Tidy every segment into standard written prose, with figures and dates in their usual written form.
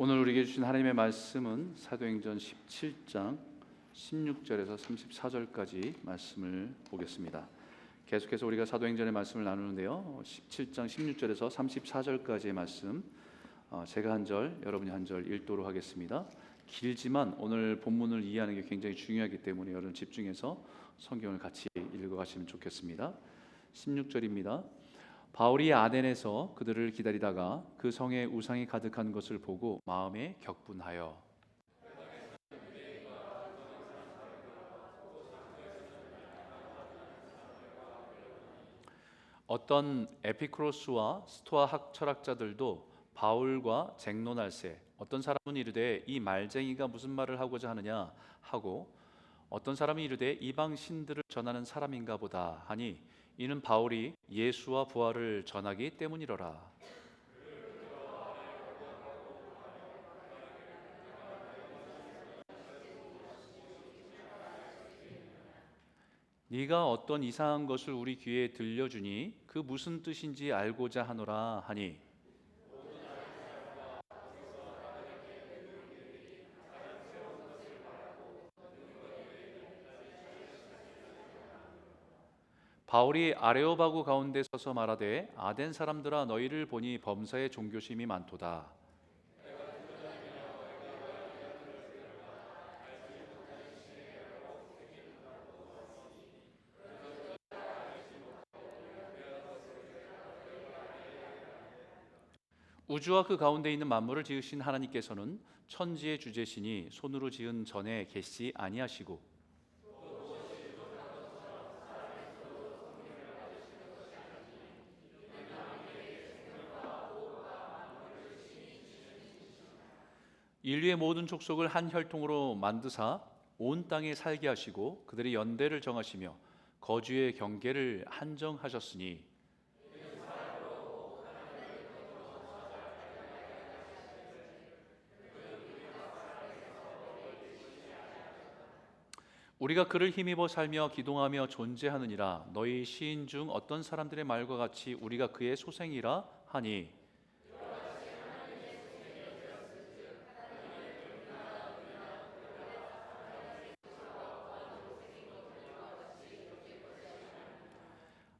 오늘 우리에게 주신 하나님의 말씀은 사도행전 17장 16절에서 34절까지 말씀을 보겠습니다. 계속해서 우리가 사도행전의 말씀을 나누는데요, 17장 16절에서 34절까지의 말씀, 제가 한 절, 여러분이 한 절 읽도록 하겠습니다. 길지만 오늘 본문을 이해하는 게 굉장히 중요하기 때문에 여러분 집중해서 성경을 같이 읽어가시면 좋겠습니다. 16절입니다. 바울이 아덴에서 그들을 기다리다가 그 성에 우상이 가득한 것을 보고 마음에 격분하여 어떤 에피크로스와 스토아 철학자들도 바울과 쟁론할세, 어떤 사람은 이르되 이 말쟁이가 무슨 말을 하고자 하느냐 하고, 어떤 사람이 이르되 이방 신들을 전하는 사람인가 보다 하니, 이는 바울이 예수와 부활을 전하기 때문이로라. 네가 어떤 이상한 것을 우리 귀에 들려주니 그 무슨 뜻인지 알고자 하노라 하니, 바울이 아레오바구 가운데 서서 말하되 아덴 사람들아, 너희를 보니 범사에 종교심이 많도다. 우주와 그 가운데 있는 만물을 지으신 하나님께서는 천지의 주제시니 손으로 지은 전에 계시지 아니하시고, 인류의 모든 족속을 한 혈통으로 만드사 온 땅에 살게 하시고 그들의 연대를 정하시며 거주의 경계를 한정하셨으니, 우리가 그를 힘입어 살며 기동하며 존재하느니라. 너희 시인 중 어떤 사람들의 말과 같이 우리가 그의 소생이라 하니,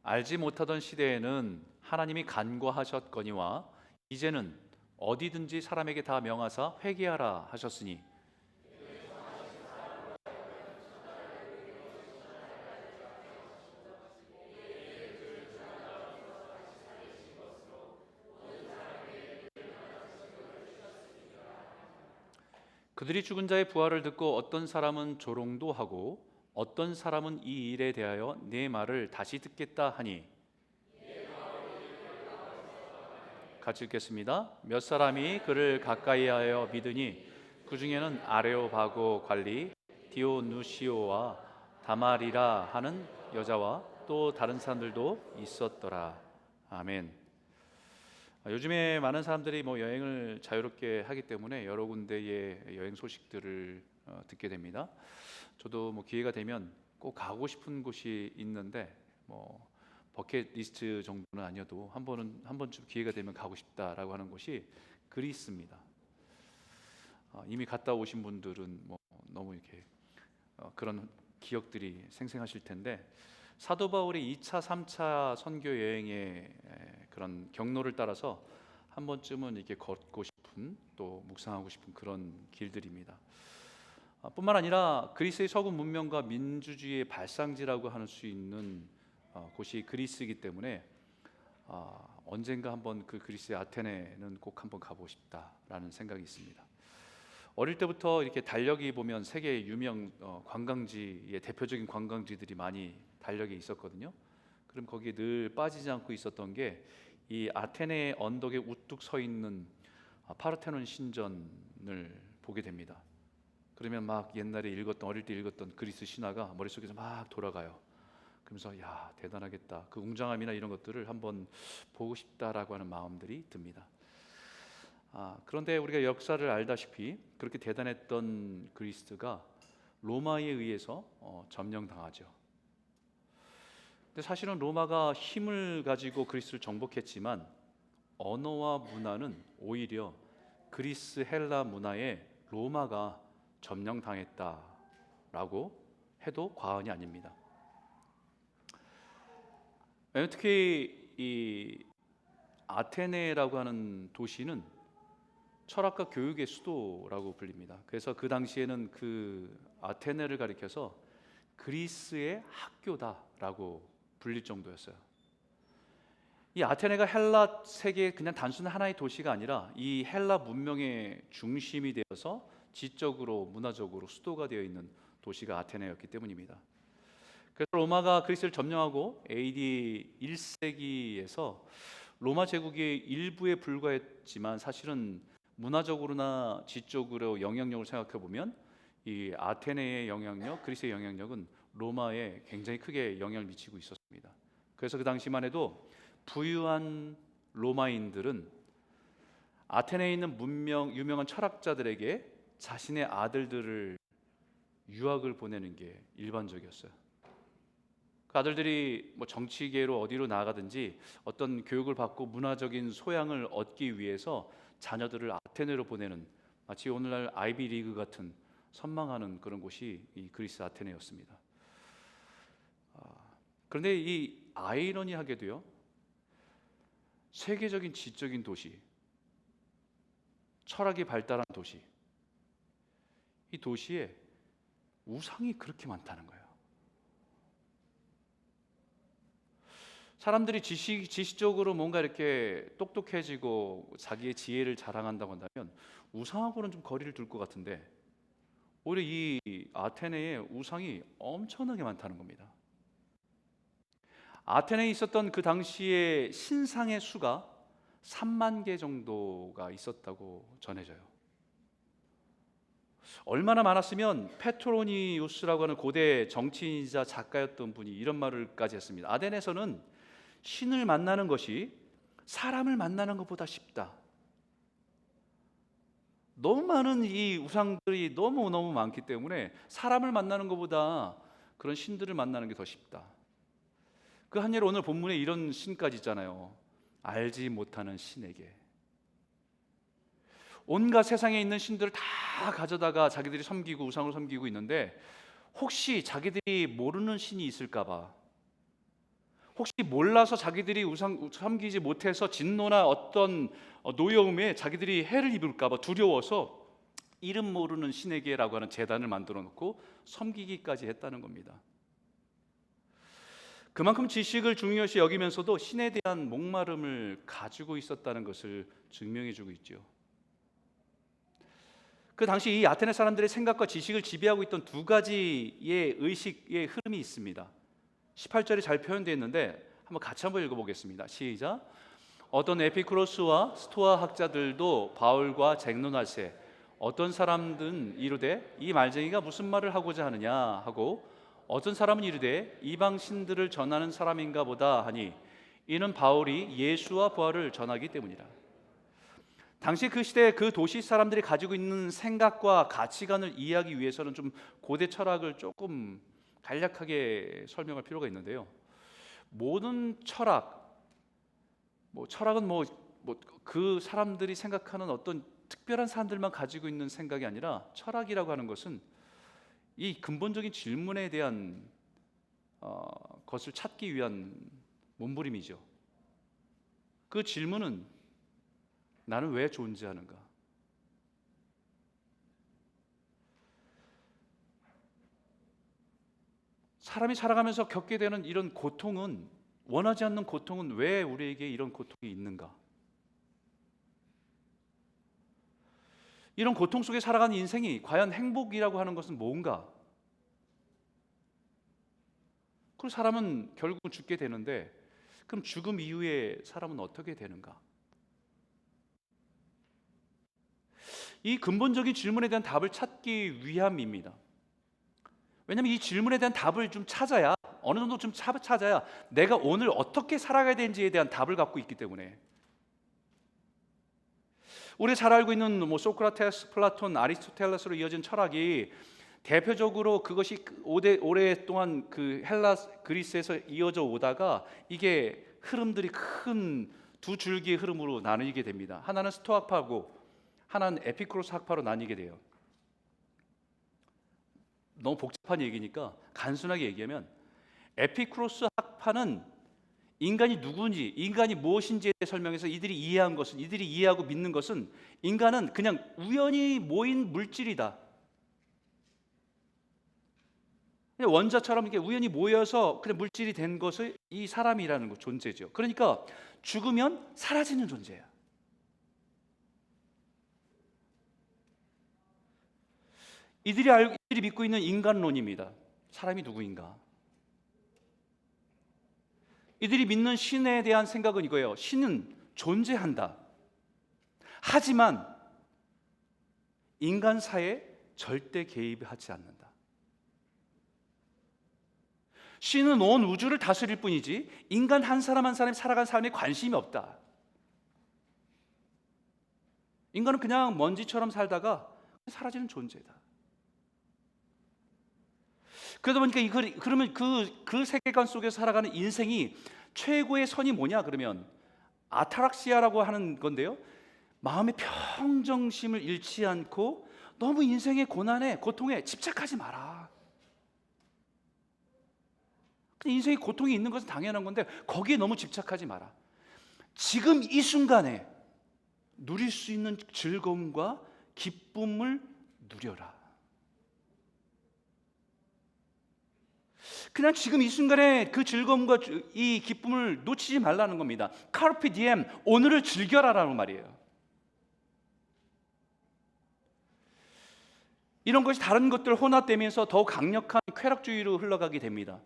알지 못하던 시대에는 하나님이 간과하셨거니와 이제는 어디든지 사람에게 다 명하사 회개하라 하셨으니, 그들이 죽은 자의 부활을 듣고 어떤 사람은 조롱도 하고 어떤 사람은 이 일에 대하여 내 말을 다시 듣겠다 하니, 같이 읽겠습니다. 몇 사람이 그를 가까이하여 믿으니 그 중에는 아레오바고 관리 디오누시오와 다말이라 하는 여자와 또 다른 사람들도 있었더라. 아멘. 요즘에 많은 사람들이 여행을 자유롭게 하기 때문에 여러 군데의 여행 소식들을 듣게 됩니다. 저도 기회가 되면 꼭 가고 싶은 곳이 있는데 버킷리스트 정도는 아니어도 한 번쯤 기회가 되면 가고 싶다라고 하는 곳이 그리스입니다. 이미 갔다 오신 분들은 너무 이렇게 그런 기억들이 생생하실 텐데, 사도 바울이 2차, 3차 선교 여행의 그런 경로를 따라서 한 번쯤은 이렇게 걷고 싶은, 또 묵상하고 싶은 그런 길들입니다. 뿐만 아니라 그리스의 서구 문명과 민주주의의 발상지라고 할 수 있는 곳이 그리스이기 때문에 언젠가 한번 그 그리스의 아테네는 꼭 한번 가보고 싶다라는 생각이 있습니다. 어릴 때부터 이렇게 달력이 보면 세계 유명 관광지의 대표적인 관광지들이 많이 달력에 있었거든요. 그럼 거기에 늘 빠지지 않고 있었던 게 이 아테네 언덕에 우뚝 서 있는 파르테논 신전을 보게 됩니다. 그러면 옛날에 어릴 때 읽었던 그리스 신화가 머릿속에서 막 돌아가요. 그러면서 야, 대단하겠다. 그 웅장함이나 이런 것들을 한번 보고 싶다라고 하는 마음들이 듭니다. 그런데 우리가 역사를 알다시피 그렇게 대단했던 그리스가 로마에 의해서 점령당하죠. 근데 사실은 로마가 힘을 가지고 그리스를 정복했지만 언어와 문화는 오히려 그리스 헬라 문화에 로마가 점령당했다라고 해도 과언이 아닙니다. 특히 이 아테네라고 하는 도시는 철학과 교육의 수도라고 불립니다. 그래서 그 당시에는 그 아테네를 가리켜서 그리스의 학교다라고 불릴 정도였어요. 이 아테네가 헬라 세계의 그냥 단순한 하나의 도시가 아니라 이 헬라 문명의 중심이 되어서 지적으로 문화적으로 수도가 되어 있는 도시가 아테네였기 때문입니다. 그래서 로마가 그리스를 점령하고 AD 1세기에서 로마 제국의 일부에 불과했지만 사실은 문화적으로나 지적으로 영향력을 생각해 보면 이 아테네의 영향력, 그리스의 영향력은 로마에 굉장히 크게 영향을 미치고 있었습니다. 그래서 그 당시만 해도 부유한 로마인들은 아테네에 있는 유명한 철학자들에게 자신의 아들들을 유학을 보내는 게 일반적이었어요. 그 아들들이 뭐 정치계로 어디로 나가든지 어떤 교육을 받고 문화적인 소양을 얻기 위해서 자녀들을 아테네로 보내는, 마치 오늘날 아이비리그 같은 선망하는 그런 곳이 이 그리스 아테네였습니다. 그런데 이 아이러니하게도요, 세계적인 지적인 도시, 철학이 발달한 도시, 이 도시에 우상이 그렇게 많다는 거예요. 사람들이 지식적으로 뭔가 이렇게 똑똑해지고 자기의 지혜를 자랑한다고 한다면 우상하고는 좀 거리를 둘 것 같은데, 오히려 이 아테네에 우상이 엄청나게 많다는 겁니다. 아테네에 있었던 그 당시에 신상의 수가 3만 개 정도가 있었다고 전해져요. 얼마나 많았으면 페트로니우스라고 하는 고대 정치인이자 작가였던 분이 이런 말을까지 했습니다. 아테네에서는 신을 만나는 것이 사람을 만나는 것보다 쉽다. 너무 많은 이 우상들이 너무 많기 때문에 사람을 만나는 것보다 그런 신들을 만나는 게 더 쉽다. 그 한 예로 오늘 본문에 이런 신까지 있잖아요. 알지 못하는 신에게. 온갖 세상에 있는 신들을 다 가져다가 자기들이 섬기고 우상을 섬기고 있는데, 혹시 자기들이 모르는 신이 있을까 봐, 혹시 몰라서 자기들이 우상 섬기지 못해서 진노나 어떤 노여움에 자기들이 해를 입을까 봐 두려워서 이름 모르는 신에게라고 하는 제단을 만들어 놓고 섬기기까지 했다는 겁니다. 그만큼 지식을 중요시 여기면서도 신에 대한 목마름을 가지고 있었다는 것을 증명해 주고 있죠. 그 당시 이 아테네 사람들의 생각과 지식을 지배하고 있던 두 가지의 의식의 흐름이 있습니다. 18절에 잘 표현되어 있는데 같이 한번 읽어보겠습니다. 시작. 어떤 에피쿠로스와 스토아 학자들도 바울과 쟁론할세, 어떤 사람들은 이르되 이 말쟁이가 무슨 말을 하고자 하느냐 하고, 어떤 사람은 이르되 이방 신들을 전하는 사람인가 보다 하니, 이는 바울이 예수와 부활을 전하기 때문이라. 당시 그 시대 그 도시 사람들이 가지고 있는 생각과 가치관을 이해하기 위해서는 좀 고대 철학을 조금 간략하게 설명할 필요가 있는데요. 모든 철학은 그 사람들이 생각하는 어떤 특별한 사람들만 가지고 있는 생각이 아니라, 철학이라고 하는 것은 이 근본적인 질문에 대한 것을 찾기 위한 몸부림이죠. 그 질문은 나는 왜 존재하는가? 사람이 살아가면서 겪게 되는 이런 고통은, 원하지 않는 고통은 왜 우리에게 이런 고통이 있는가? 이런 고통 속에 살아가는 인생이 과연 행복이라고 하는 것은 뭔가? 그리고 사람은 결국 죽게 되는데, 그럼 죽음 이후에 사람은 어떻게 되는가? 이 근본적인 질문에 대한 답을 찾기 위함입니다. 왜냐하면 이 질문에 대한 답을 좀 찾아야, 어느 정도 좀 찾아야 내가 오늘 어떻게 살아가야 되는지에 대한 답을 갖고 있기 때문에. 우리가 잘 알고 있는 소크라테스, 플라톤, 아리스토텔레스로 이어진 철학이 대표적으로 그것이 오랫동안 그 헬라 그리스에서 이어져 오다가 이게 흐름들이 큰 두 줄기의 흐름으로 나뉘게 됩니다. 하나는 스토아파고 하나는 에피쿠로스 학파로 나뉘게 돼요. 너무 복잡한 얘기니까 간순하게 얘기하면 에피쿠로스 학파는 인간이 누구인지, 인간이 무엇인지에 대해 설명해서 이들이 이해하고 믿는 것은 인간은 그냥 우연히 모인 물질이다. 그냥 원자처럼 이렇게 우연히 모여서 그냥 물질이 된 것이 이 사람이라는 거 존재죠. 그러니까 죽으면 사라지는 존재야. 이들이 믿고 있는 인간론입니다. 사람이 누구인가? 이들이 믿는 신에 대한 생각은 이거예요. 신은 존재한다. 하지만 인간 사회에 절대 개입하지 않는다. 신은 온 우주를 다스릴 뿐이지 인간 한 사람 한 사람이 살아간 삶에 관심이 없다. 인간은 그냥 먼지처럼 살다가 사라지는 존재다. 그러다 보니까 그러면 그 세계관 속에서 살아가는 인생이 최고의 선이 뭐냐? 그러면 아타락시아라고 하는 건데요. 마음의 평정심을 잃지 않고 너무 인생의 고난에 고통에 집착하지 마라. 인생의 고통이 있는 것은 당연한 건데 거기에 너무 집착하지 마라. 지금 이 순간에 누릴 수 있는 즐거움과 기쁨을 누려라. 그냥 지금 이 순간에 그 즐거움과 이 기쁨을 놓치지 말라는 겁니다. 카르페 디엠, 오늘을 즐겨라라는 말이에요. 이런 것이 다른 것들 혼합되면서 더욱 강력한 쾌락주의로 흘러가게 됩니다.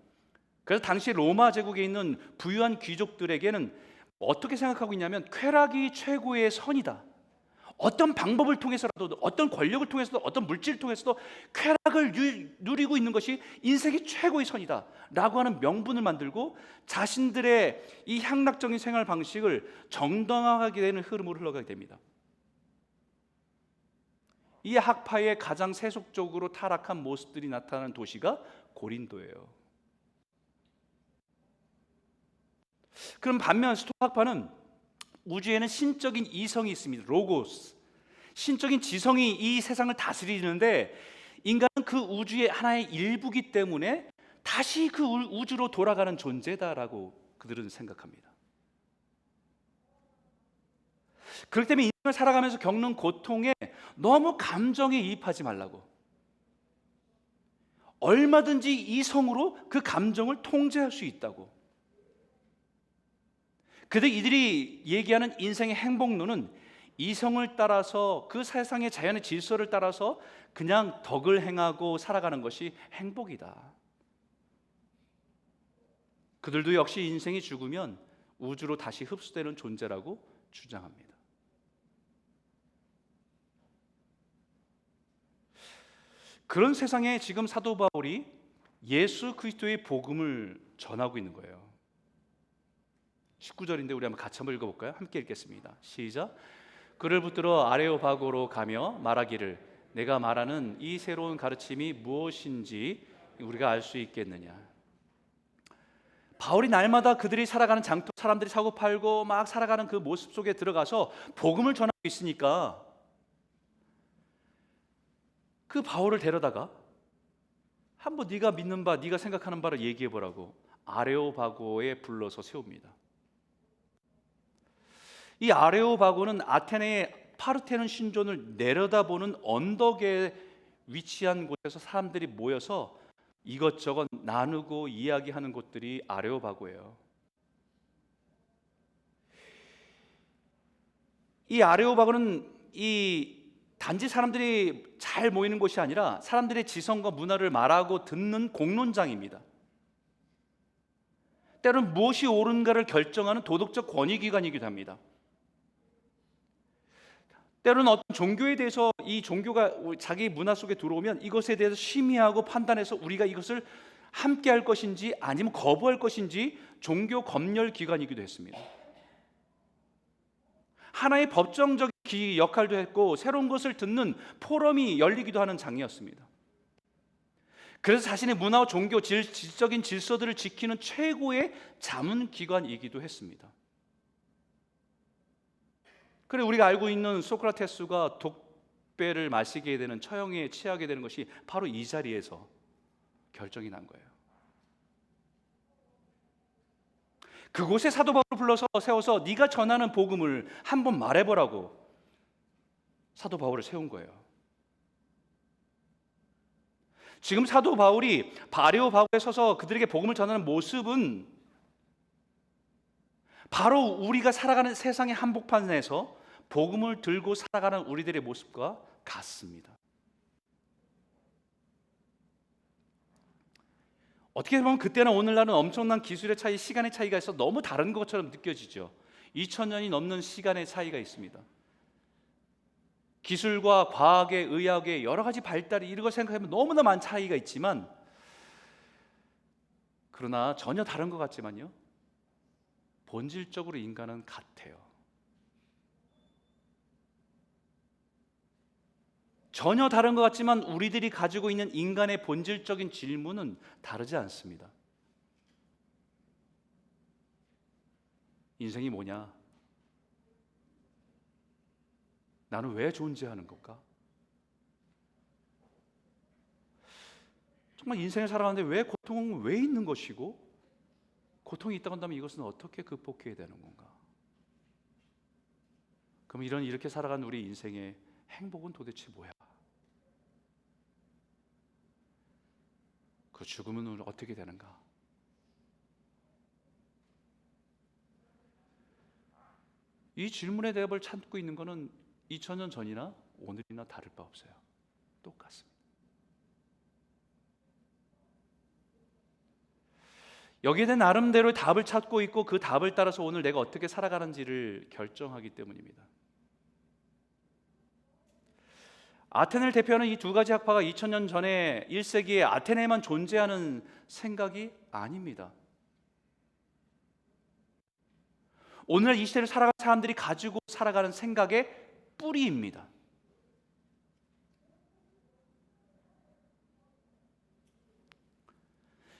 그래서 당시 로마 제국에 있는 부유한 귀족들에게는 어떻게 생각하고 있냐면 쾌락이 최고의 선이다. 어떤 방법을 통해서라도, 어떤 권력을 통해서도, 어떤 물질을 통해서도 쾌락을 누리고 있는 것이 인생의 최고의 선이다 라고 하는 명분을 만들고 자신들의 이 향락적인 생활 방식을 정당화하게 되는 흐름으로 흘러가게 됩니다. 이 학파의 가장 세속적으로 타락한 모습들이 나타나는 도시가 고린도예요. 그럼 반면 스토아학파는 우주에는 신적인 이성이 있습니다. 로고스. 신적인 지성이 이 세상을 다스리는데 인간은 그 우주의 하나의 일부기 때문에 다시 그 우주로 돌아가는 존재다라고 그들은 생각합니다. 그렇기 때문에 인생을 살아가면서 겪는 고통에 너무 감정에 이입하지 말라고. 얼마든지 이성으로 그 감정을 통제할 수 있다고. 이들이 얘기하는 인생의 행복론은 이성을 따라서 그 세상의 자연의 질서를 따라서 그냥 덕을 행하고 살아가는 것이 행복이다. 그들도 역시 인생이 죽으면 우주로 다시 흡수되는 존재라고 주장합니다. 그런 세상에 지금 사도 바울이 예수 그리스도의 복음을 전하고 있는 거예요. 19절인데 우리 한번 같이 한번 읽어볼까요? 함께 읽겠습니다. 시작. 그를 붙들어 아레오바고로 가며 말하기를 내가 말하는 이 새로운 가르침이 무엇인지 우리가 알 수 있겠느냐. 바울이 날마다 그들이 살아가는 장터, 사람들이 사고 팔고 막 살아가는 그 모습 속에 들어가서 복음을 전하고 있으니까 그 바울을 데려다가 한번 네가 믿는 바, 네가 생각하는 바를 얘기해보라고 아레오바고에 불러서 세웁니다. 이 아레오바고는 아테네의 파르테논 신전을 내려다보는 언덕에 위치한 곳에서 사람들이 모여서 이것저것 나누고 이야기하는 곳들이 아레오바고예요. 이 아레오바고는 이 단지 사람들이 잘 모이는 곳이 아니라 사람들의 지성과 문화를 말하고 듣는 공론장입니다. 때로는 무엇이 옳은가를 결정하는 도덕적 권위기관이기도 합니다. 때로는 어떤 종교에 대해서 이 종교가 자기 문화 속에 들어오면 이것에 대해서 심의하고 판단해서 우리가 이것을 함께 할 것인지 아니면 거부할 것인지 종교 검열 기관이기도 했습니다. 하나의 법정적인 역할도 했고 새로운 것을 듣는 포럼이 열리기도 하는 장이었습니다. 그래서 자신의 문화와 종교, 질적인 질서들을 지키는 최고의 자문기관이기도 했습니다. 그래, 우리가 알고 있는 소크라테스가 독배를 마시게 되는, 처형에 취하게 되는 것이 바로 이 자리에서 결정이 난 거예요. 그곳에 사도 바울을 불러서 세워서 네가 전하는 복음을 한번 말해보라고 사도 바울을 세운 거예요. 지금 사도 바울이 바레오바고에 서서 그들에게 복음을 전하는 모습은 바로 우리가 살아가는 세상의 한복판에서 복음을 들고 살아가는 우리들의 모습과 같습니다. 어떻게 보면 그때나 오늘날은 엄청난 기술의 차이, 시간의 차이가 있어 너무 다른 것처럼 느껴지죠. 2000년이 넘는 시간의 차이가 있습니다. 기술과 과학의, 의학의 여러 가지 발달이, 이런 걸 생각하면 너무나 많은 차이가 있지만, 그러나 전혀 다른 것 같지만요, 본질적으로 인간은 같아요. 전혀 다른 것 같지만 우리들이 가지고 있는 인간의 본질적인 질문은 다르지 않습니다. 인생이 뭐냐? 나는 왜 존재하는 걸까? 정말 인생을 살아가는데 왜 고통은 왜 있는 것이고, 고통이 있다고 한다면 이것은 어떻게 극복해야 되는 건가? 그럼 이렇게 살아간 우리 인생의 행복은 도대체 뭐야? 그 죽음은 어떻게 되는가? 이 질문의 대답을 찾고 있는 것은 2000년 전이나 오늘이나 다를 바 없어요. 똑같습니다. 여기에 대한 나름대로의 답을 찾고 있고, 그 답을 따라서 오늘 내가 어떻게 살아가는지를 결정하기 때문입니다. 아테네를 대표하는 이 두 가지 학파가 2000년 전에 1세기에 아테네에만 존재하는 생각이 아닙니다. 오늘날 이 시대를 살아가는 사람들이 가지고 살아가는 생각의 뿌리입니다.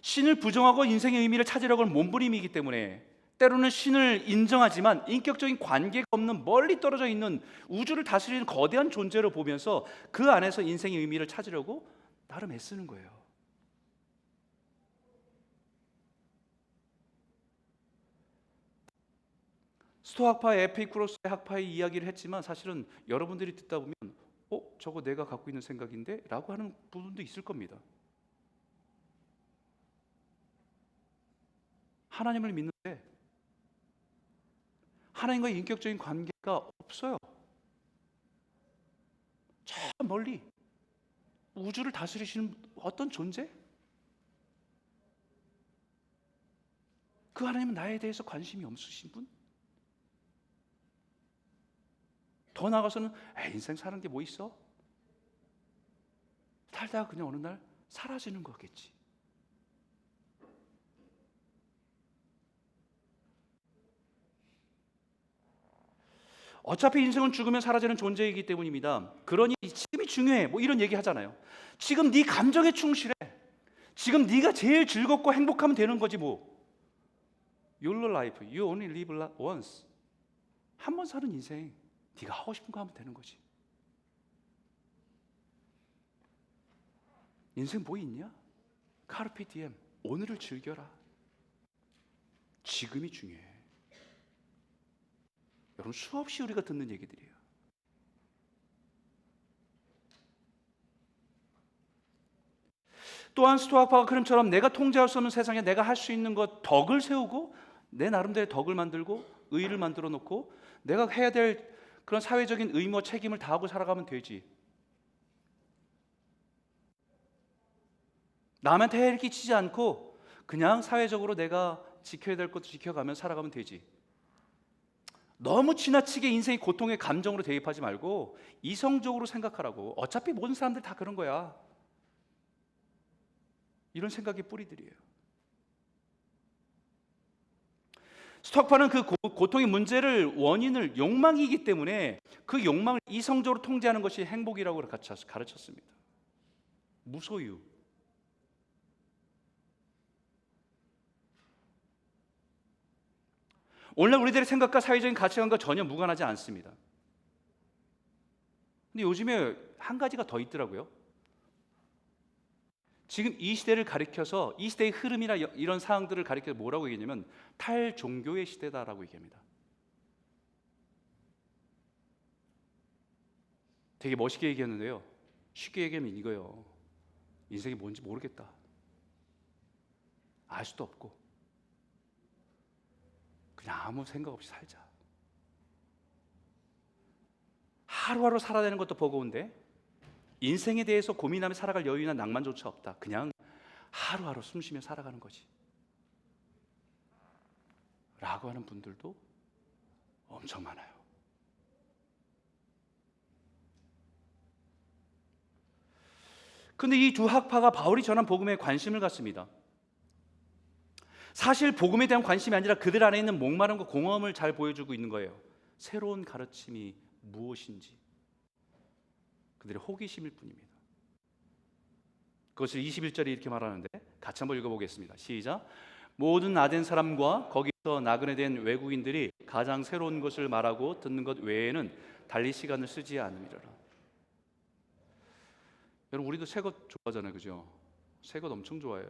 신을 부정하고 인생의 의미를 찾으려고 하는 몸부림이기 때문에 때로는 신을 인정하지만 인격적인 관계가 없는, 멀리 떨어져 있는 우주를 다스리는 거대한 존재로 보면서 그 안에서 인생의 의미를 찾으려고 나름 애쓰는 거예요. 스토아파의 에피쿠로스의 학파의 이야기를 했지만, 사실은 여러분들이 듣다 보면 저거 내가 갖고 있는 생각인데? 라고 하는 부분도 있을 겁니다. 하나님을 믿는데 하나님과의 인격적인 관계가 없어요. 저 멀리 우주를 다스리시는 어떤 존재? 그 하나님은 나에 대해서 관심이 없으신 분? 더 나아가서는 인생 사는 게 뭐 있어? 살다가 그냥 어느 날 사라지는 거겠지. 어차피 인생은 죽으면 사라지는 존재이기 때문입니다. 그러니 지금이 중요해, 이런 얘기 하잖아요. 지금 네 감정에 충실해. 지금 네가 제일 즐겁고 행복하면 되는 거지 뭐. Your life, you only live once. 한 번 사는 인생, 네가 하고 싶은 거 하면 되는 거지. 인생 뭐 있냐? 카르페 디엠, 오늘을 즐겨라. 지금이 중요해. 여러분, 수없이 우리가 듣는 얘기들이에요. 또한 스토아파가 그림처럼 내가 통제할 수 없는 세상에 내가 할 수 있는 것, 덕을 세우고 내 나름대로의 덕을 만들고 의를 만들어 놓고 내가 해야 될 그런 사회적인 의무와 책임을 다하고 살아가면 되지. 남한테 해를 끼치지 않고 그냥 사회적으로 내가 지켜야 될 것도 지켜가며 살아가면 되지. 너무 지나치게 인생의 고통의 감정으로 대입하지 말고 이성적으로 생각하라고. 어차피 모든 사람들 다 그런 거야. 이런 생각의 뿌리들이에요. 스톡파는 그 고통의 문제를, 원인을 욕망이기 때문에 그 욕망을 이성적으로 통제하는 것이 행복이라고 가르쳤습니다. 무소유. 오늘날 우리들의 생각과 사회적인 가치관과 전혀 무관하지 않습니다. 근데 요즘에 한 가지가 더 있더라고요. 지금 이 시대를 가리켜서 이 시대의 흐름이나 이런 사항들을 가리켜서 뭐라고 얘기하냐면 탈종교의 시대다라고 얘기합니다. 되게 멋있게 얘기했는데요, 쉽게 얘기하면 이거예요. 인생이 뭔지 모르겠다, 알 수도 없고 그냥 아무 생각 없이 살자. 하루하루 살아내는 것도 버거운데 인생에 대해서 고민하며 살아갈 여유나 낭만조차 없다. 그냥 하루하루 숨쉬며 살아가는 거지 라고 하는 분들도 엄청 많아요. 근데 이 두 학파가 바울이 전한 복음에 관심을 갖습니다. 사실 복음에 대한 관심이 아니라 그들 안에 있는 목마름과 공허함을 잘 보여주고 있는 거예요. 새로운 가르침이 무엇인지 그들의 호기심일 뿐입니다. 그것을 21절에 이렇게 말하는데 같이 한번 읽어보겠습니다. 시작. 모든 아덴 사람과 거기서 나그네 된 외국인들이 가장 새로운 것을 말하고 듣는 것 외에는 달리 시간을 쓰지 않음이라. 여러분, 우리도 새 것 좋아하잖아요, 그죠? 새 것 엄청 좋아해.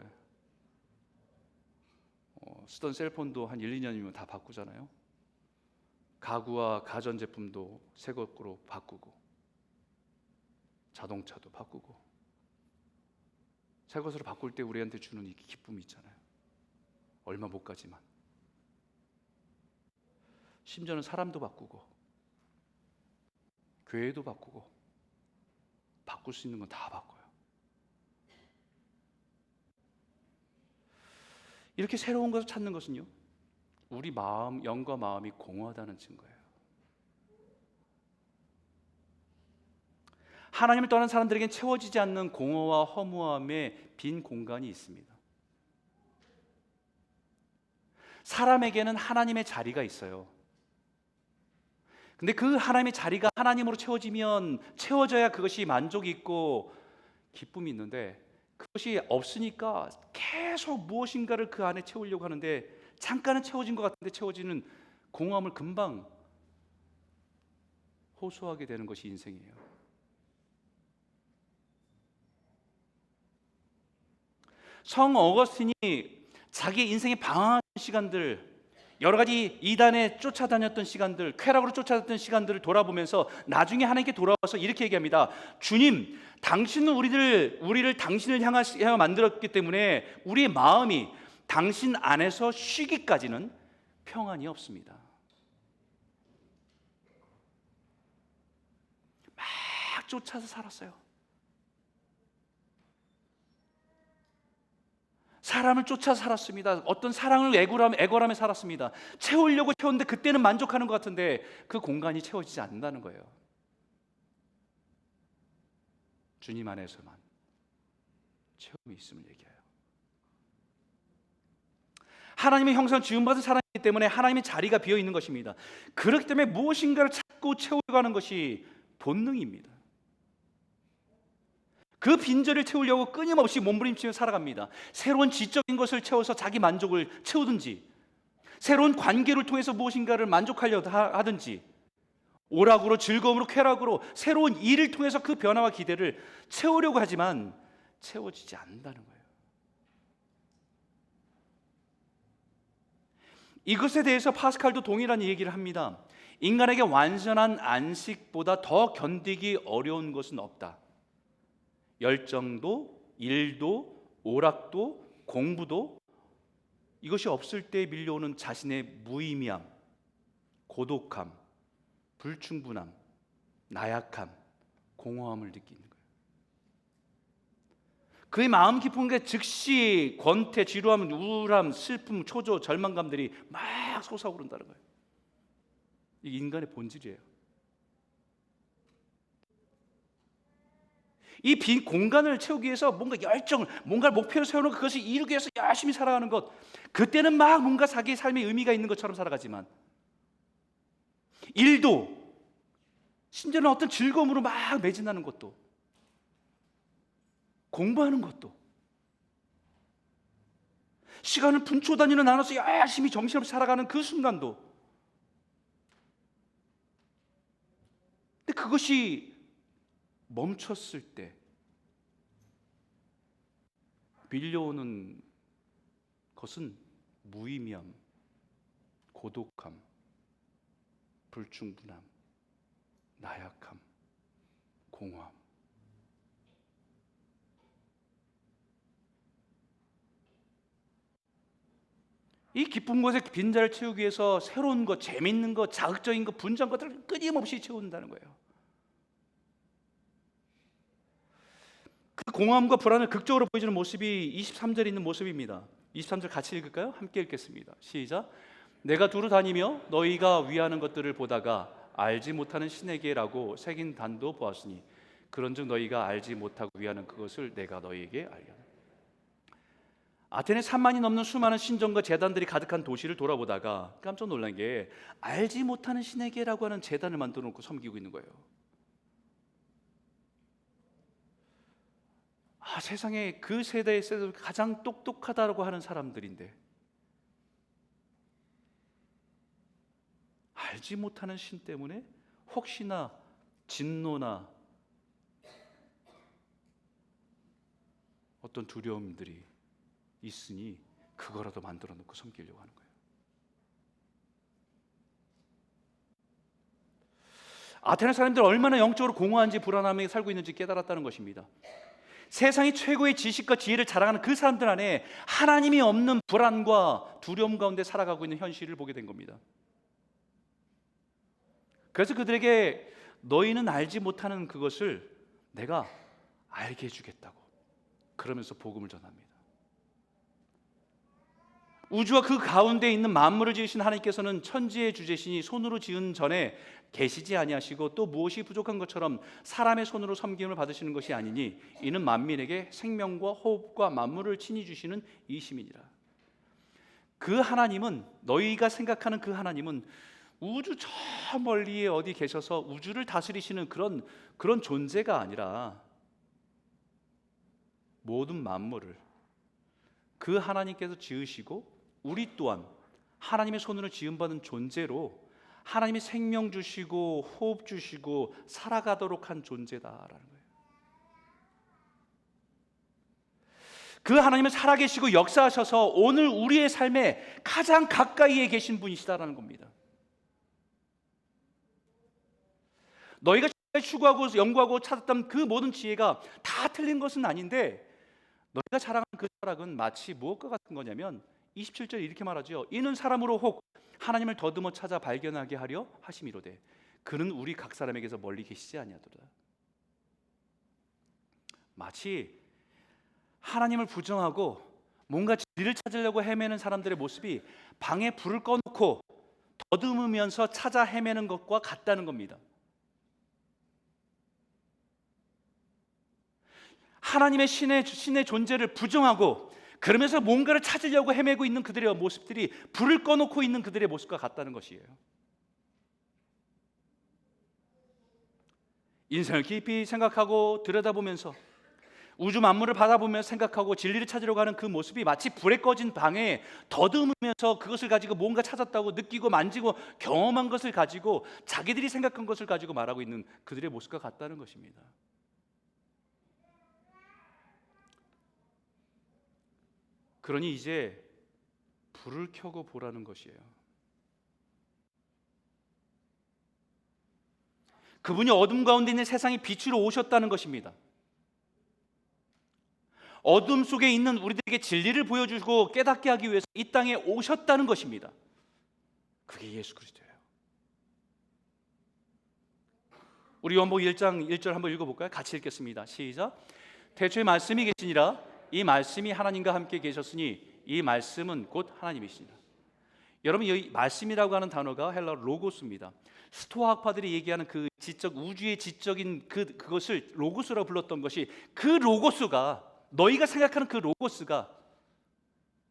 쓰던 셀폰도 한 1, 2년이면 다 바꾸잖아요. 가구와 가전제품도 새 것으로 바꾸고 자동차도 바꾸고. 새 것으로 바꿀 때 우리한테 주는 이 기쁨이 있잖아요. 얼마 못 가지만. 심지어는 사람도 바꾸고 교회도 바꾸고 바꿀 수 있는 건 다 바꿔요. 이렇게 새로운 것을 찾는 것은요, 우리 마음, 영과 마음이 공허하다는 증거예요. 하나님을 떠난 사람들에겐 채워지지 않는 공허와 허무함의 빈 공간이 있습니다. 사람에게는 하나님의 자리가 있어요. 근데 그 하나님의 자리가 하나님으로 채워져야 그것이 만족이 있고 기쁨이 있는데, 그것이 없으니까 계속 무엇인가를 그 안에 채우려고 하는데 잠깐은 채워진 것 같은데 채워지는 공허함을 금방 호소하게 되는 것이 인생이에요. 성 어거스틴이 자기 인생의 방황한 시간들, 여러 가지 이단에 쫓아다녔던 시간들, 쾌락으로 쫓아다녔던 시간들을 돌아보면서 나중에 하나님께 돌아와서 이렇게 얘기합니다. 주님, 당신은 우리를 당신을 향하여 만들었기 때문에 우리의 마음이 당신 안에서 쉬기까지는 평안이 없습니다. 막 쫓아서 살았어요. 사람을 쫓아 살았습니다. 어떤 사랑을 애걸하며 살았습니다. 채우려고 채웠는데 그때는 만족하는 것 같은데 그 공간이 채워지지 않는다는 거예요. 주님 안에서만 채움이 있음을 얘기해요. 하나님의 형상 지음받은 사람이기 때문에 하나님의 자리가 비어 있는 것입니다. 그렇기 때문에 무엇인가를 찾고 채우려고 하는 것이 본능입니다. 그 빈자리를 채우려고 끊임없이 몸부림치며 살아갑니다. 새로운 지적인 것을 채워서 자기 만족을 채우든지, 새로운 관계를 통해서 무엇인가를 만족하려 하든지, 오락으로, 즐거움으로, 쾌락으로, 새로운 일을 통해서 그 변화와 기대를 채우려고 하지만 채워지지 않는다는 거예요. 이것에 대해서 파스칼도 동일한 얘기를 합니다. 인간에게 완전한 안식보다 더 견디기 어려운 것은 없다. 열정도, 일도, 오락도, 공부도 이것이 없을 때 밀려오는 자신의 무의미함, 고독함, 불충분함, 나약함, 공허함을 느끼는 거예요. 그의 마음 깊은 게 즉시 권태, 지루함, 우울함, 슬픔, 초조, 절망감들이 막 솟아오른다는 거예요. 이게 인간의 본질이에요. 이 빈 공간을 채우기 위해서 뭔가 열정을, 뭔가 목표를 세우는 그것을 이루기 위해서 열심히 살아가는 것, 그때는 막 뭔가 자기의 삶에 의미가 있는 것처럼 살아가지만, 일도 심지어는 어떤 즐거움으로 막 매진하는 것도, 공부하는 것도, 시간을 분초 단위로 나눠서 열심히 정신없이 살아가는 그 순간도, 근데 그것이 멈췄을 때 밀려오는 것은 무의미함, 고독함, 불충분함, 나약함, 공허함. 이 기쁜 것의 빈자를 채우기 위해서 새로운 것, 재밌는 것, 자극적인 것, 분주한 것들을 끊임없이 채운다는 거예요. 그 공허함과 불안을 극적으로 보여주는 모습이 23절에 있는 모습입니다. 23절 같이 읽을까요? 함께 읽겠습니다. 시작. 내가 두루 다니며 너희가 위하는 것들을 보다가 알지 못하는 신에게라고 새긴 단도 보았으니 그런즉 너희가 알지 못하고 위하는 그것을 내가 너희에게 알게 하노라. 아테네 3만이 넘는 수많은 신전과 제단들이 가득한 도시를 돌아보다가 깜짝 놀란 게 알지 못하는 신에게라고 하는 제단을 만들어 놓고 섬기고 있는 거예요. 세상에 그 세대에서 가장 똑똑하다고 하는 사람들인데 알지 못하는 신 때문에 혹시나 진노나 어떤 두려움들이 있으니 그거라도 만들어 놓고 섬기려고 하는 거예요. 아테네 사람들 얼마나 영적으로 공허한지 불안함에 살고 있는지 깨달았다는 것입니다. 세상이 최고의 지식과 지혜를 자랑하는 그 사람들 안에 하나님이 없는 불안과 두려움 가운데 살아가고 있는 현실을 보게 된 겁니다. 그래서 그들에게 너희는 알지 못하는 그것을 내가 알게 해주겠다고 그러면서 복음을 전합니다. 우주와 그 가운데 있는 만물을 지으신 하나님께서는 천지의 주제시니 손으로 지은 전에 계시지 아니하시고 또 무엇이 부족한 것처럼 사람의 손으로 섬김을 받으시는 것이 아니니 이는 만민에게 생명과 호흡과 만물을 친히 주시는 이심이니라. 그 하나님은, 너희가 생각하는 그 하나님은 우주 저 멀리에 어디 계셔서 우주를 다스리시는 그런 존재가 아니라 모든 만물을 그 하나님께서 지으시고 우리 또한 하나님의 손으로 지음받은 존재로 하나님이 생명 주시고 호흡 주시고 살아가도록 한 존재다라는 거예요. 그 하나님은 살아계시고 역사하셔서 오늘 우리의 삶에 가장 가까이에 계신 분이시다라는 겁니다. 너희가 추구하고 연구하고 찾았던 그 모든 지혜가 다 틀린 것은 아닌데 너희가 자랑하는 그 철학은 마치 무엇과 같은 거냐면 27절에 이렇게 말하죠. 이는 사람으로 혹 하나님을 더듬어 찾아 발견하게 하려 하심이로되 그는 우리 각 사람에게서 멀리 계시지 아니하도다. 마치 하나님을 부정하고 뭔가 진리를 찾으려고 헤매는 사람들의 모습이 방에 불을 꺼놓고 더듬으면서 찾아 헤매는 것과 같다는 겁니다. 하나님의 신의 존재를 부정하고 그러면서 뭔가를 찾으려고 헤매고 있는 그들의 모습들이 불을 꺼놓고 있는 그들의 모습과 같다는 것이에요. 인생을 깊이 생각하고 들여다보면서 우주 만물을 바라보며 생각하고 진리를 찾으려고 하는 그 모습이 마치 불에 꺼진 방에 더듬으면서 그것을 가지고 뭔가 찾았다고 느끼고 만지고 경험한 것을 가지고 자기들이 생각한 것을 가지고 말하고 있는 그들의 모습과 같다는 것입니다. 그러니 이제 불을 켜고 보라는 것이에요. 그분이 어둠 가운데 있는 세상에 빛으로 오셨다는 것입니다. 어둠 속에 있는 우리들에게 진리를 보여주고 깨닫게 하기 위해서 이 땅에 오셨다는 것입니다. 그게 예수 그리스도예요. 우리 요한복음 1장 1절 한번 읽어볼까요? 같이 읽겠습니다. 시작. 태초에 말씀이 계시니라 이 말씀이 하나님과 함께 계셨으니 이 말씀은 곧 하나님이시니라. 여러분, 이 말씀이라고 하는 단어가 헬라어 로고스입니다. 스토아 학파들이 얘기하는 그 지적, 우주의 지적인 그것을 로고스라고 불렀던 것이, 그 로고스가, 너희가 생각하는 그 로고스가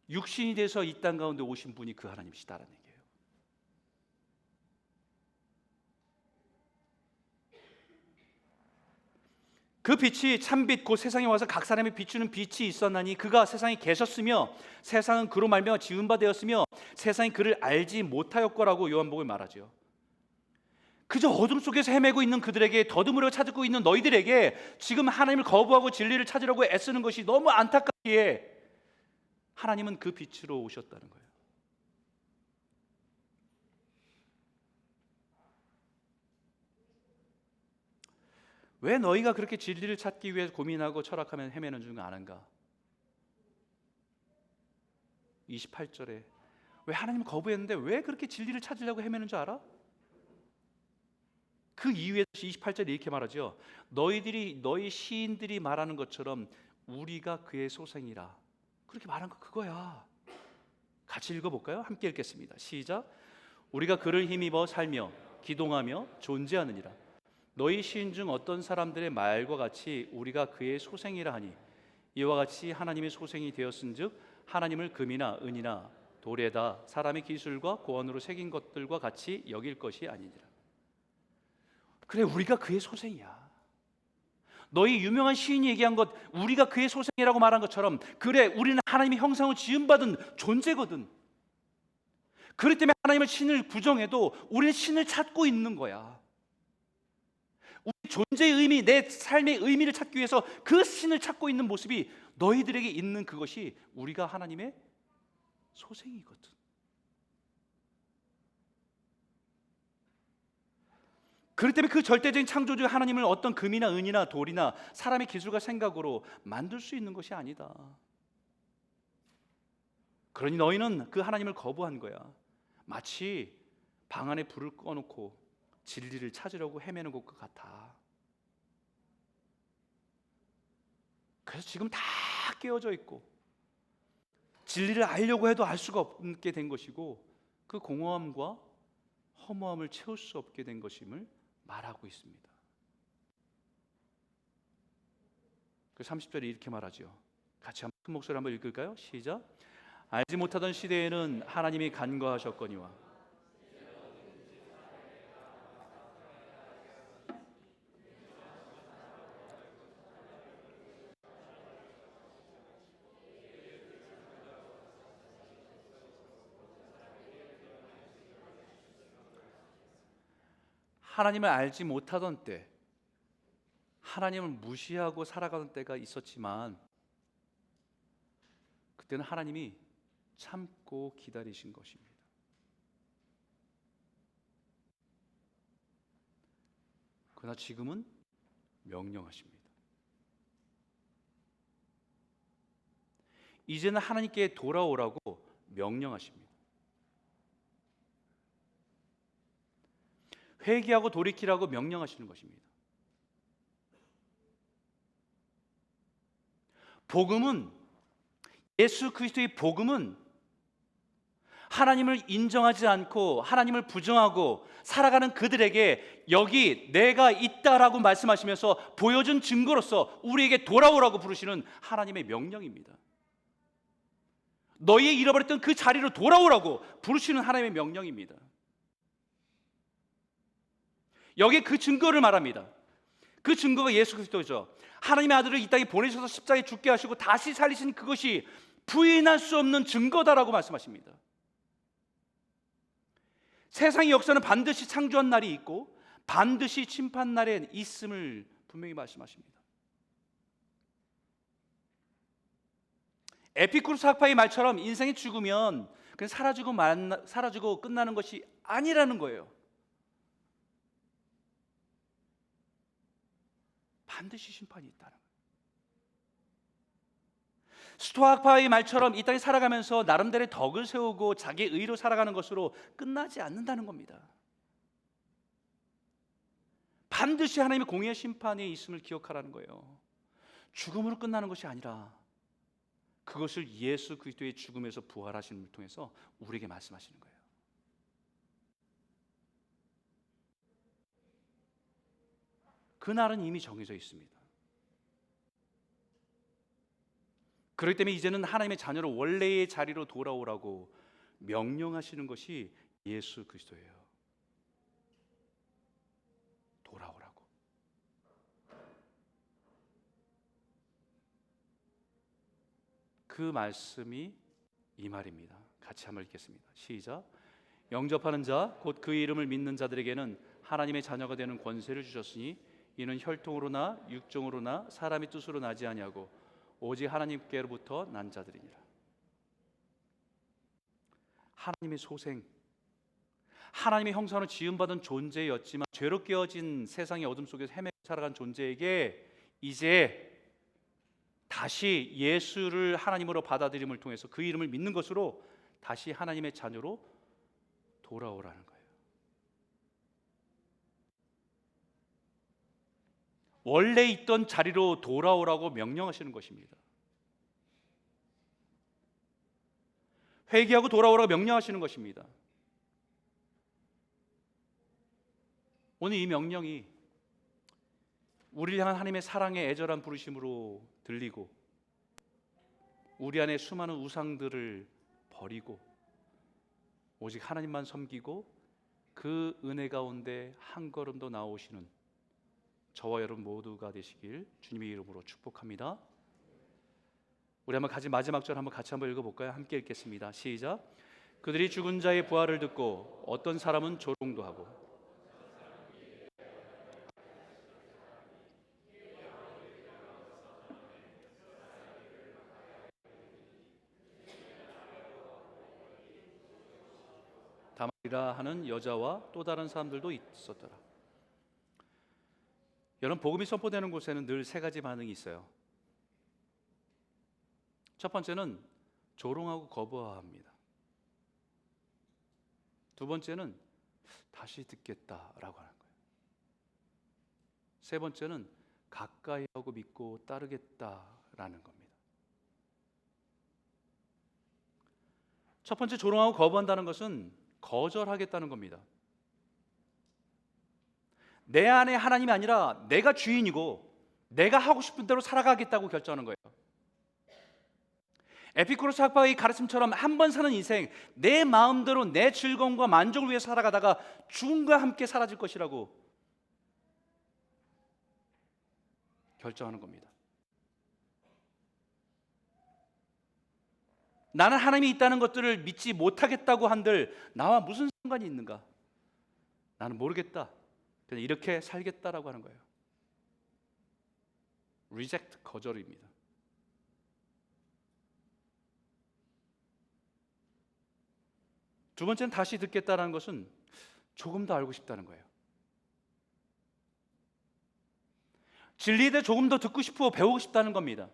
육신이 돼서 이 땅 가운데 오신 분이 그 하나님이시다라는 얘기예요. 그 빛이 참빛 곧 세상에 와서 각 사람이 비추는 빛이 있었나니 그가 세상에 계셨으며 세상은 그로 말미암아 지은 바 되었으며 세상이 그를 알지 못하였거라고 요한복음에 말하죠. 그저 어둠 속에서 헤매고 있는 그들에게, 더듬으려 찾고 있는 너희들에게 지금 하나님을 거부하고 진리를 찾으려고 애쓰는 것이 너무 안타깝기에 하나님은 그 빛으로 오셨다는 거예요. 왜 너희가 그렇게 진리를 찾기 위해 고민하고 철학하면 헤매는 줄 아는가? 28절에 왜 하나님을 거부했는데 왜 그렇게 진리를 찾으려고 헤매는 줄 알아? 그 이유에 28절에 이렇게 말하죠. 너희 시인들이 말하는 것처럼 우리가 그의 소생이라. 그렇게 말한 거 그거야. 같이 읽어볼까요? 함께 읽겠습니다. 시작. 우리가 그를 힘입어 살며 기동하며 존재하느니라. 너희 시인 중 어떤 사람들의 말과 같이 우리가 그의 소생이라 하니 이와 같이 하나님의 소생이 되었은즉 하나님을 금이나 은이나 돌에다 사람의 기술과 고언으로 새긴 것들과 같이 여길 것이 아니니라. 그래, 우리가 그의 소생이야. 너희 유명한 시인이 얘기한 것, 우리가 그의 소생이라고 말한 것처럼, 그래, 우리는 하나님의 형상을 지음받은 존재거든. 그렇기 때문에 하나님을 신을 부정해도 우리는 신을 찾고 있는 거야. 우리 존재의 의미, 내 삶의 의미를 찾기 위해서 그 신을 찾고 있는 모습이 너희들에게 있는 그것이 우리가 하나님의 소생이거든. 그렇기 때문에 그 절대적인 창조주 하나님을 어떤 금이나 은이나 돌이나 사람의 기술과 생각으로 만들 수 있는 것이 아니다. 그러니 너희는 그 하나님을 거부한 거야. 마치 방 안에 불을 꺼놓고 진리를 찾으려고 헤매는 것과 같아. 그래서 지금 다 깨어져 있고 진리를 알려고 해도 알 수가 없게 된 것이고 그 공허함과 허무함을 채울 수 없게 된 것임을 말하고 있습니다. 그 30절에 이렇게 말하죠. 같이 큰 목소리 한번 읽을까요? 시작. 알지 못하던 시대에는 하나님이 간과하셨거니와 하나님을 알지 못하던 때, 하나님을 무시하고 살아가는 때가 있었지만 그때는 하나님이 참고 기다리신 것입니다. 그러나 지금은 명령하십니다. 이제는 하나님께 돌아오라고 명령하십니다. 회개하고 돌이키라고 명령하시는 것입니다. 복음은, 예수 그리스도의 복음은 하나님을 인정하지 않고 하나님을 부정하고 살아가는 그들에게 여기 내가 있다라고 말씀하시면서 보여준 증거로서 우리에게 돌아오라고 부르시는 하나님의 명령입니다. 너희의 잃어버렸던 그 자리로 돌아오라고 부르시는 하나님의 명령입니다. 여기에 그 증거를 말합니다. 그 증거가 예수 그리스도죠. 하나님의 아들을 이 땅에 보내셔서 십자가에 죽게 하시고 다시 살리신 그것이 부인할 수 없는 증거다라고 말씀하십니다. 세상의 역사는 반드시 창조한 날이 있고 반드시 심판 날에 있음을 분명히 말씀하십니다. 에피쿠로스 학파의 말처럼 인생이 죽으면 그냥 사라지고 끝나는 것이 아니라는 거예요. 반드시 심판이 있다는 거예요. 스토아파의 말처럼 이 땅에 살아가면서 나름대로의 덕을 세우고 자기의 의로 살아가는 것으로 끝나지 않는다는 겁니다. 반드시 하나님의 공의의 심판이 있음을 기억하라는 거예요. 죽음으로 끝나는 것이 아니라 그것을 예수 그리스도의 죽음에서 부활하심을 통해서 우리에게 말씀하시는 거예요. 그날은 이미 정해져 있습니다. 그렇기 때문에 이제는 하나님의 자녀로 원래의 자리로 돌아오라고 명령하시는 것이 예수 그리스도예요. 돌아오라고. 그 말씀이 이 말입니다. 같이 한번 읽겠습니다. 시작. 영접하는 자, 곧 그 이름을 믿는 자들에게는 하나님의 자녀가 되는 권세를 주셨으니 이는 혈통으로나 육정으로나 사람의 뜻으로 나지 아니하고 오직 하나님께로부터 난 자들이니라. 하나님의 소생, 하나님의 형상으로 지음받은 존재였지만 죄로 깨어진 세상의 어둠 속에서 헤매고 살아간 존재에게 이제 다시 예수를 하나님으로 받아들임을 통해서 그 이름을 믿는 것으로 다시 하나님의 자녀로 돌아오라는 거예요. 원래 있던 자리로 돌아오라고 명령하시는 것입니다. 회개하고 돌아오라고 명령하시는 것입니다. 오늘 이 명령이 우리를 향한 하나님의 사랑의 애절한 부르심으로 들리고 우리 안에 수많은 우상들을 버리고 오직 하나님만 섬기고 그 은혜 가운데 한 걸음 더 나오시는 저와 여러분 모두가 되시길 주님의 이름으로 축복합니다. 우리 한번 마지막 절 한번 같이 한번 읽어볼까요? 함께 읽겠습니다. 시작. 그들이 죽은 자의 부활을 듣고 어떤 사람은 조롱도 하고 다말이라 하는 여자와 또 다른 사람들도 있었더라. 여러분, 복음이 선포되는 곳에는 늘 세 가지 반응이 있어요. 첫 번째는 조롱하고 거부합니다. 두 번째는 다시 듣겠다라고 하는 거예요. 세 번째는 가까이 하고 믿고 따르겠다라는 겁니다. 첫 번째 조롱하고 거부한다는 것은 거절하겠다는 겁니다. 내 안에 하나님이 아니라 내가 주인이고 내가 하고 싶은 대로 살아가겠다고 결정하는 거예요. 에피쿠로스 학파의 가르침처럼 한 번 사는 인생, 내 마음대로 내 즐거움과 만족을 위해 살아가다가 죽음과 함께 사라질 것이라고 결정하는 겁니다. 나는 하나님이 있다는 것들을 믿지 못하겠다고 한들 나와 무슨 상관이 있는가? 나는 모르겠다. 그냥 이렇게 살겠다라고 하는 거예요. 리젝트, 거절입니다. 두 번째는 다시 듣겠다라는 것은 조금 더 알고 싶다는 거예요. 진리에 대해 조금 더 듣고 싶고 배우고 싶다는 겁니다.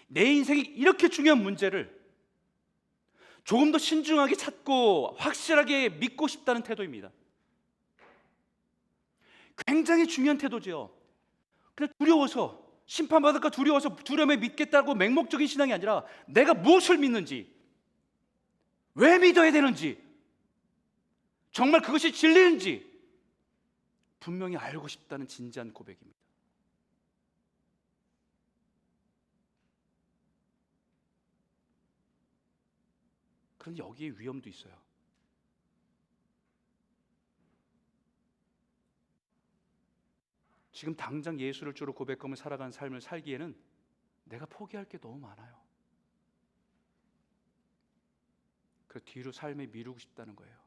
내 인생이 이렇게 중요한 문제를 조금 더 신중하게 찾고 확실하게 믿고 싶다는 태도입니다. 굉장히 중요한 태도죠. 그냥 두려워서, 심판받을까 두려워서 두려움에 믿겠다고 맹목적인 신앙이 아니라 내가 무엇을 믿는지, 왜 믿어야 되는지, 정말 그것이 진리인지 분명히 알고 싶다는 진지한 고백입니다. 그런데 여기에 위험도 있어요. 지금 당장 예수를 주로 고백하며 살아가는 삶을 살기에는 내가 포기할 게 너무 많아요. 그 뒤로 삶에 미루고 싶다는 거예요.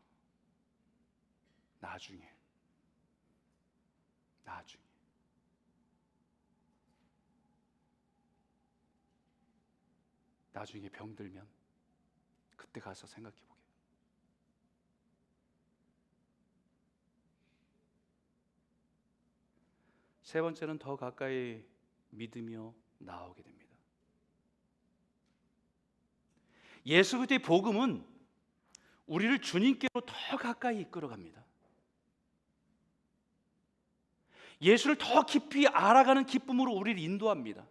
나중에 병들면 그때 가서 생각해 보게. 세 번째는 더 가까이 믿으며 나아오게 됩니다. 예수 그리스도의 복음은 우리를 주님께로 더 가까이 이끌어갑니다. 예수를 더 깊이 알아가는 기쁨으로 우리를 인도합니다.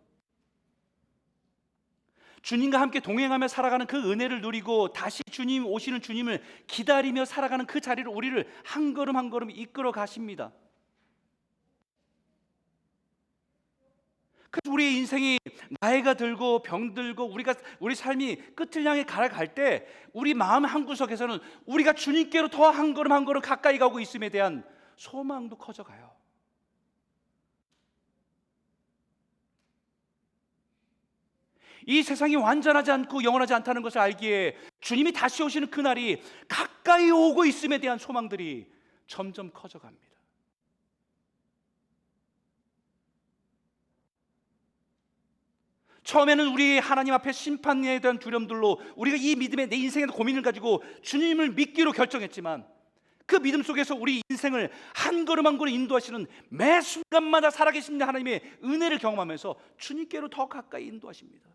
주님과 함께 동행하며 살아가는 그 은혜를 누리고 다시 주님 오시는 주님을 기다리며 살아가는 그 자리를 우리를 한 걸음 한 걸음 이끌어 가십니다. 그래서 우리의 인생이 나이가 들고 병들고 우리 삶이 끝을 향해 갈아갈 때 우리 마음 한구석에서는 우리가 주님께로 더 한 걸음 한 걸음 가까이 가고 있음에 대한 소망도 커져가요. 이 세상이 완전하지 않고 영원하지 않다는 것을 알기에 주님이 다시 오시는 그날이 가까이 오고 있음에 대한 소망들이 점점 커져갑니다. 처음에는 우리 하나님 앞에 심판에 대한 두려움들로 우리가 이 믿음에 내 인생의 고민을 가지고 주님을 믿기로 결정했지만, 그 믿음 속에서 우리 인생을 한 걸음 한 걸음 인도하시는 매 순간마다 살아계신 하나님의 은혜를 경험하면서 주님께로 더 가까이 인도하십니다.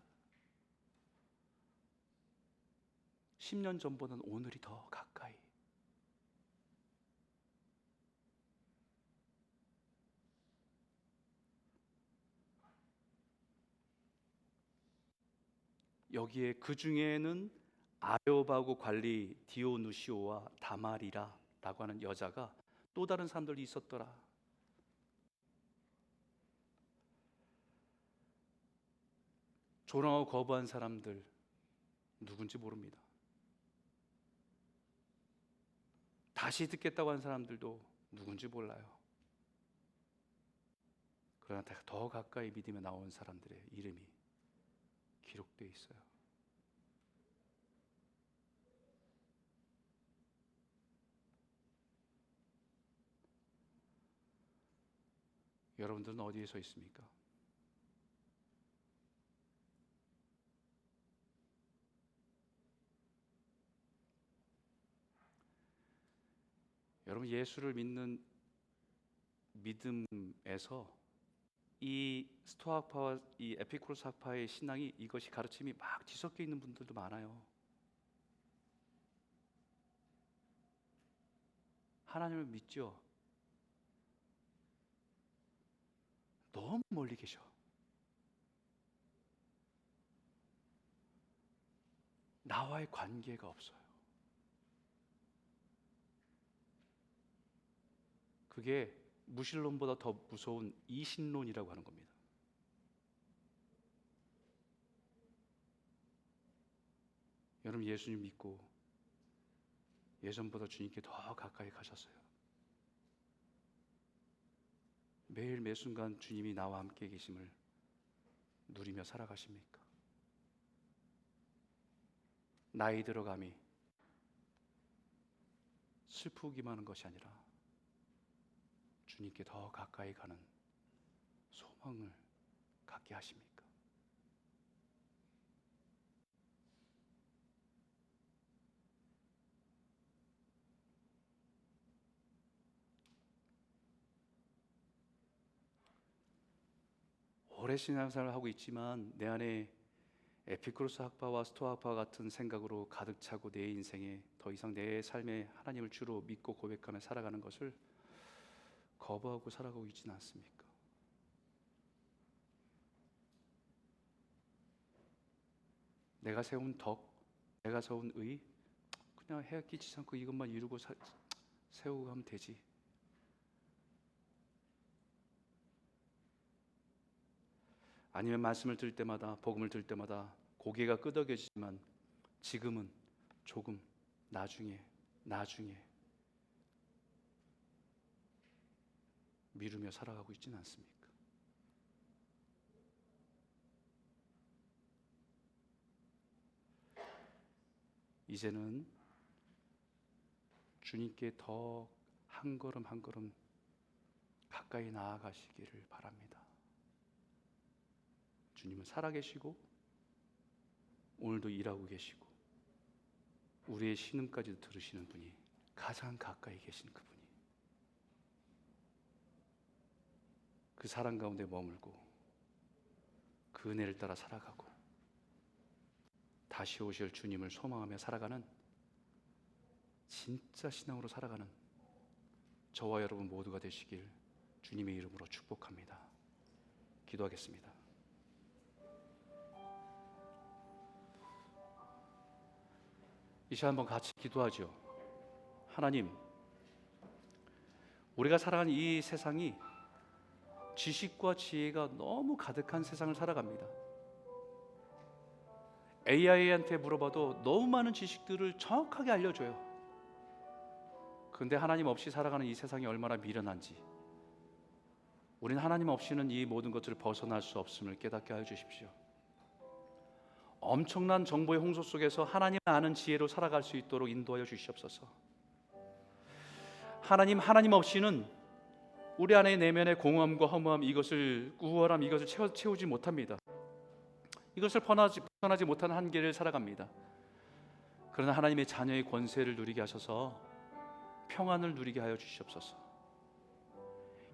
10년 전보다는 오늘이 더 가까이. 여기에 그 중에는 아레오바고 관리 디오누시오와 다말이라 라고 하는 여자가 또 다른 사람들이 있었더라. 조롱하고 거부한 사람들 누군지 모릅니다. 다시 듣겠다고 한 사람들도 누군지 몰라요. 그러나 더 가까이 믿음에 나온 사람들의 이름이 기록되어 있어요. 여러분들은 어디에 서 있습니까? 여러분, 예수를 믿는 믿음에서 이 스토아파와 이 에피쿠로스 학파의 신앙이, 이것이 가르침이 막 뒤섞여 있는 분들도 많아요. 하나님을 믿죠. 너무 멀리 계셔. 나와의 관계가 없어요. 그게 무신론보다 더 무서운 이신론이라고 하는 겁니다. 여러분, 예수님 믿고 예전보다 주님께 더 가까이 가셨어요. 매일 매 순간 주님이 나와 함께 계심을 누리며 살아가십니까? 나이 들어감이 슬프기만 하는 것이 아니라 주님께 더 가까이 가는 소망을 갖게 하십니까? 오래 신앙생활을 하고 있지만 내 안에 에피쿠로스 학파와 스토아 학파 같은 생각으로 가득 차고 내 인생에 더 이상 내 삶에 하나님을 주로 믿고 고백하며 살아가는 것을 거부하고 살아가고 있지는 않습니까? 내가 세운 덕, 내가 세운 의, 그냥 해야 끼치지 않고 이것만 이루고 세우고 하면 되지. 아니면 말씀을 들을 때마다, 복음을 들을 때마다 고개가 끄덕여지지만 지금은 조금, 나중에 미루며 살아가고 있지는 않습니까? 이제는 주님께 더 한 걸음 한 걸음 가까이 나아가시기를 바랍니다. 주님은 살아계시고 오늘도 일하고 계시고 우리의 신음까지도 들으시는 분이, 가장 가까이 계신 그분이, 그 사랑 가운데 머물고 그 은혜를 따라 살아가고 다시 오실 주님을 소망하며 살아가는, 진짜 신앙으로 살아가는 저와 여러분 모두가 되시길 주님의 이름으로 축복합니다. 기도하겠습니다. 이 시간 한번 같이 기도하죠. 하나님, 우리가 살아가는 이 세상이 지식과 지혜가 너무 가득한 세상을 살아갑니다. AI한테 물어봐도 너무 많은 지식들을 정확하게 알려줘요. 그런데 하나님 없이 살아가는 이 세상이 얼마나 미련한지, 우린 하나님 없이는 이 모든 것들을 벗어날 수 없음을 깨닫게 하여 주십시오. 엄청난 정보의 홍수 속에서 하나님을 아는 지혜로 살아갈 수 있도록 인도하여 주시옵소서. 하나님 없이는 우리 안의 내면의 공허함과 허무함, 이것을 우월함, 이것을 채우지 못합니다. 이것을 벗어나지 못하는 한계를 살아갑니다. 그러나 하나님의 자녀의 권세를 누리게 하셔서 평안을 누리게 하여 주시옵소서.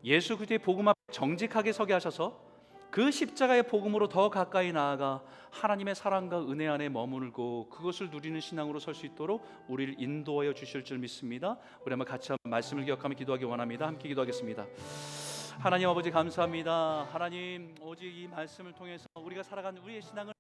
예수 그리스도의 복음 앞에 정직하게 서게 하셔서 그 십자가의 복음으로 더 가까이 나아가 하나님의 사랑과 은혜 안에 머물고 그것을 누리는 신앙으로 설 수 있도록 우리를 인도하여 주실 줄 믿습니다. 우리 한번 같이 말씀을 기억하며 기도하기 원합니다. 함께 기도하겠습니다. 하나님 아버지 감사합니다. 하나님 오직 이 말씀을 통해서 우리가 살아가는 우리의 신앙을